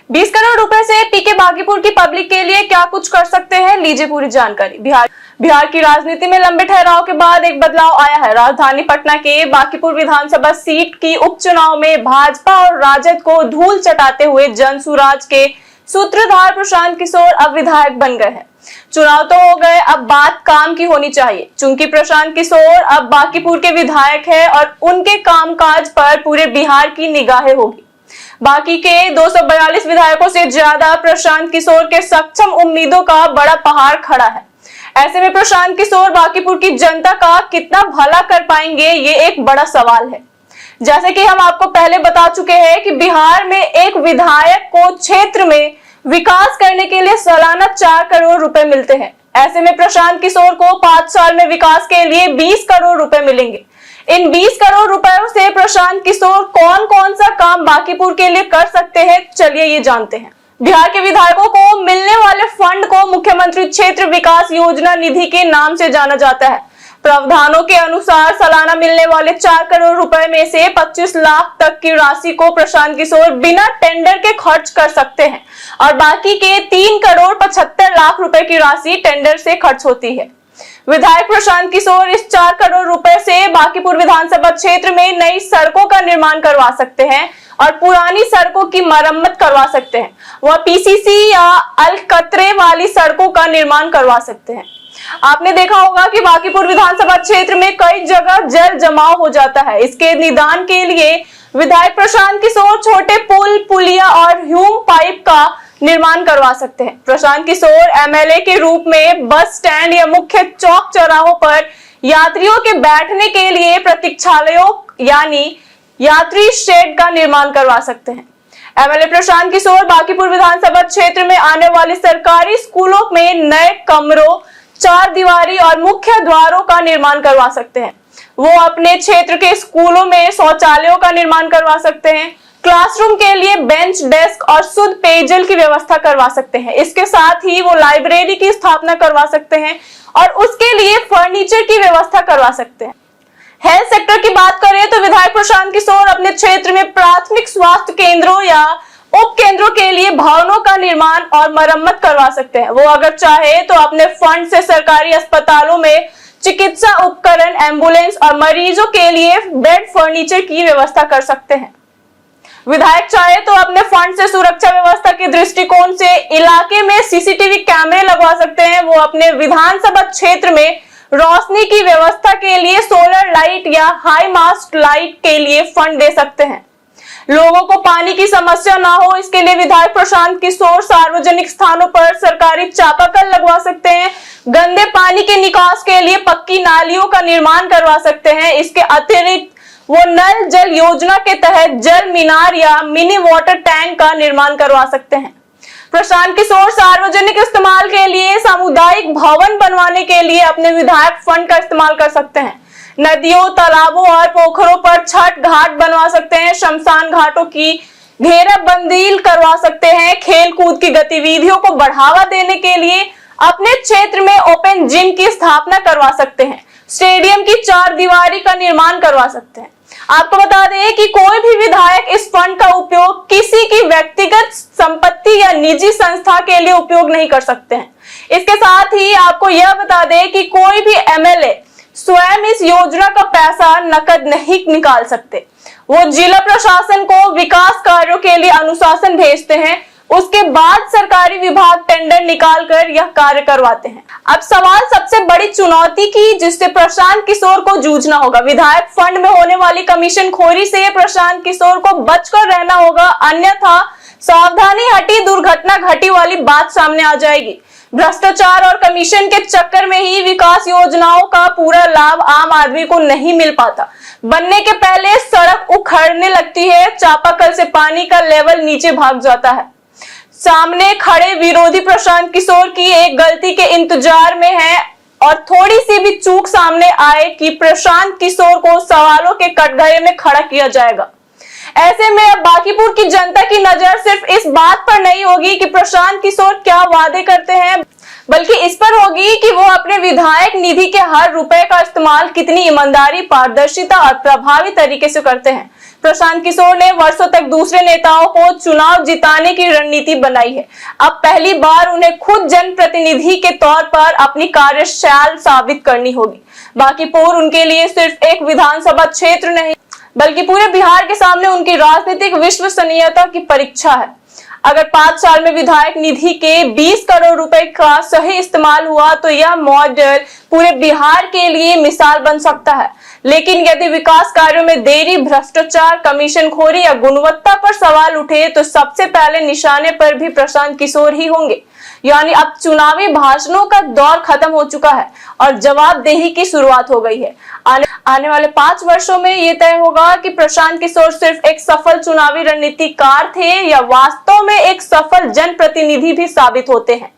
20 करोड़ रुपए से पीके बागीपुर की पब्लिक के लिए क्या कुछ कर सकते हैं, लीजिए पूरी जानकारी। बिहार की राजनीति में लंबे ठहराव के बाद एक बदलाव आया है। राजधानी पटना के बागीपुर विधानसभा सीट की उपचुनाव में भाजपा और राजद को धूल चटाते हुए जनसुराज के सूत्रधार प्रशांत किशोर अब विधायक बन गए हैं। चुनाव तो हो गए, अब बात काम की होनी चाहिए। चूंकि प्रशांत किशोर अब बागीपुर के विधायक है और उनके कामकाज पर पूरे बिहार की निगाहें होगी। बाकी के 242 विधायकों से ज्यादा प्रशांत किशोर के सक्षम उम्मीदों का बड़ा पहाड़ खड़ा है। ऐसे में प्रशांत किशोर बागीपुर की जनता का कितना भला कर पाएंगे, ये एक बड़ा सवाल है। जैसे कि हम आपको पहले बता चुके हैं कि बिहार में एक विधायक को क्षेत्र में विकास करने के लिए सालाना 4 करोड़ रुपए मिलते हैं। ऐसे में प्रशांत किशोर को 5 साल में विकास के लिए 20 करोड़ रुपए मिलेंगे। इन 20 करोड़ रुपयों से प्रशांत किशोर कौन कौन सा काम बागीपुर के लिए कर सकते हैं, चलिए ये जानते हैं। बिहार के विधायकों को मिलने वाले फंड को मुख्यमंत्री क्षेत्र विकास योजना निधि के नाम से जाना जाता है। प्रावधानों के अनुसार सालाना मिलने वाले 4 करोड़ रुपए में से 25 लाख तक की राशि को प्रशांत किशोर बिना टेंडर के खर्च कर सकते हैं और बाकी के 3 करोड़ 75 लाख रुपए की राशि टेंडर से खर्च होती है। विधायक प्रशांत किशोर इस 4 करोड़ रुपए से बागीपुर विधानसभा क्षेत्र में नई सड़कों का निर्माण करवा सकते हैं और पुरानी सड़कों की मरम्मत करवा सकते हैं। वह पीसीसी या अलकतरे वाली सड़कों का निर्माण करवा सकते हैं। आपने देखा होगा कि बागीपुर विधानसभा क्षेत्र में कई जगह जल जमाव हो जाता है। इसके निदान के लिए विधायक प्रशांत किशोर छोटे पुल, पुलिया और ह्यूम पाइप का निर्माण करवा सकते हैं। प्रशांत किशोर एमएलए के रूप में बस स्टैंड या मुख्य चौक चौराहों पर यात्रियों के बैठने के लिए प्रतीक्षालयों यानी यात्री शेड का निर्माण करवा सकते हैं। एमएलए प्रशांत किशोर बागीपुर विधानसभा क्षेत्र में आने वाले सरकारी स्कूलों में नए कमरों, 4 दीवारी और मुख्य द्वारों का निर्माण करवा सकते हैं। वो अपने क्षेत्र के स्कूलों में शौचालयों का निर्माण करवा सकते हैं। क्लासरूम के लिए बेंच, डेस्क और शुद्ध पेयजल की व्यवस्था करवा सकते हैं। इसके साथ ही वो लाइब्रेरी की स्थापना करवा सकते हैं और उसके लिए फर्नीचर की व्यवस्था करवा सकते हैं। हेल्थ सेक्टर की बात करें तो विधायक प्रशांत किशोर अपने क्षेत्र में प्राथमिक स्वास्थ्य केंद्रों या उप केंद्रों के लिए भवनों का निर्माण और मरम्मत करवा सकते हैं। वो अगर चाहे तो अपने फंड से सरकारी अस्पतालों में चिकित्सा उपकरण, एम्बुलेंस और मरीजों के लिए बेड, फर्नीचर की व्यवस्था कर सकते हैं। विधायक चाहे तो अपने फंड से सुरक्षा व्यवस्था के दृष्टिकोण से इलाके में सीसीटीवी कैमरे लगवा सकते हैं। वो अपने विधानसभा क्षेत्र में रोशनी की व्यवस्था के लिए सोलर लाइट या हाई मास्ट लाइट के लिए फंड दे सकते हैं। लोगों को पानी की समस्या ना हो, इसके लिए विधायक प्रशांत किशोर सार्वजनिक स्थानों पर सरकारी चापाकल लगवा सकते हैं। गंदे पानी के निकास के लिए पक्की नालियों का निर्माण करवा सकते हैं। इसके अतिरिक्त वो नल जल योजना के तहत जल मीनार या मिनी वाटर टैंक का निर्माण करवा सकते हैं। प्रशांत किशोर सार्वजनिक इस्तेमाल के लिए सामुदायिक भवन बनवाने के लिए अपने विधायक फंड का इस्तेमाल कर सकते हैं। नदियों, तालाबों और पोखरों पर छठ घाट बनवा सकते हैं। शमशान घाटों की घेराबंदी करवा सकते हैं। खेल कूद की गतिविधियों को बढ़ावा देने के लिए अपने क्षेत्र में ओपन जिम की स्थापना करवा सकते हैं। स्टेडियम की 4 दीवारी का निर्माण करवा सकते हैं। आपको बता दें कि कोई भी विधायक इस फंड का उपयोग किसी की व्यक्तिगत संपत्ति या निजी संस्था के लिए उपयोग नहीं कर सकते हैं। इसके साथ ही आपको यह बता दें कि कोई भी एमएलए स्वयं इस योजना का पैसा नकद नहीं निकाल सकते। वो जिला प्रशासन को विकास कार्यों के लिए अनुशासन भेजते हैं। उसके बाद सरकारी विभाग टेंडर निकालकर यह कार्य करवाते हैं। अब सवाल सबसे बड़ी चुनौती की जिससे प्रशांत किशोर को जूझना होगा। विधायक फंड में होने वाली कमीशन खोरी से प्रशांत किशोर को बचकर रहना होगा, अन्यथा सावधानी हटी दुर्घटना घटी वाली बात सामने आ जाएगी। भ्रष्टाचार और कमीशन के चक्कर में ही विकास योजनाओं का पूरा लाभ आम आदमी को नहीं मिल पाता। बनने के पहले सड़क उखड़ने लगती है, चापाकल से पानी का लेवल नीचे भाग जाता है। सामने खड़े विरोधी प्रशांत किशोर की एक गलती के इंतजार में है और थोड़ी सी भी चूक सामने आए कि प्रशांत किशोर को सवालों के कटघरे में खड़ा किया जाएगा। ऐसे में अब बागीपुर की जनता की नजर सिर्फ इस बात पर नहीं होगी कि प्रशांत किशोर क्या वादे करते हैं, बल्कि इस पर होगी कि वो अपने विधायक निधि के हर रुपए का इस्तेमाल कितनी ईमानदारी, पारदर्शिता और प्रभावी तरीके से करते हैं। प्रशांत किशोर ने वर्षों तक दूसरे नेताओं को चुनाव जिताने की रणनीति बनाई है। अब पहली बार उन्हें खुद जनप्रतिनिधि के तौर पर अपनी कार्यशैली साबित करनी होगी। बांकीपुर उनके लिए सिर्फ एक विधानसभा क्षेत्र नहीं, बल्कि पूरे बिहार के सामने उनकी राजनीतिक विश्वसनीयता की परीक्षा है। अगर 5 साल में विधायक निधि के 20 करोड़ रुपए का सही इस्तेमाल हुआ तो यह मॉडल पूरे बिहार के लिए मिसाल बन सकता है। लेकिन यदि विकास कार्यों में देरी, भ्रष्टाचार, कमीशनखोरी या गुणवत्ता पर सवाल उठे तो सबसे पहले निशाने पर भी प्रशांत किशोर ही होंगे। यानी अब चुनावी भाषणों का दौर खत्म हो चुका है और जवाबदेही की शुरुआत हो गई है। आने वाले 5 वर्षों में यह तय होगा कि प्रशांत किशोर सिर्फ एक सफल चुनावी रणनीतिकार थे या वास्तव में एक सफल जनप्रतिनिधि भी साबित होते हैं।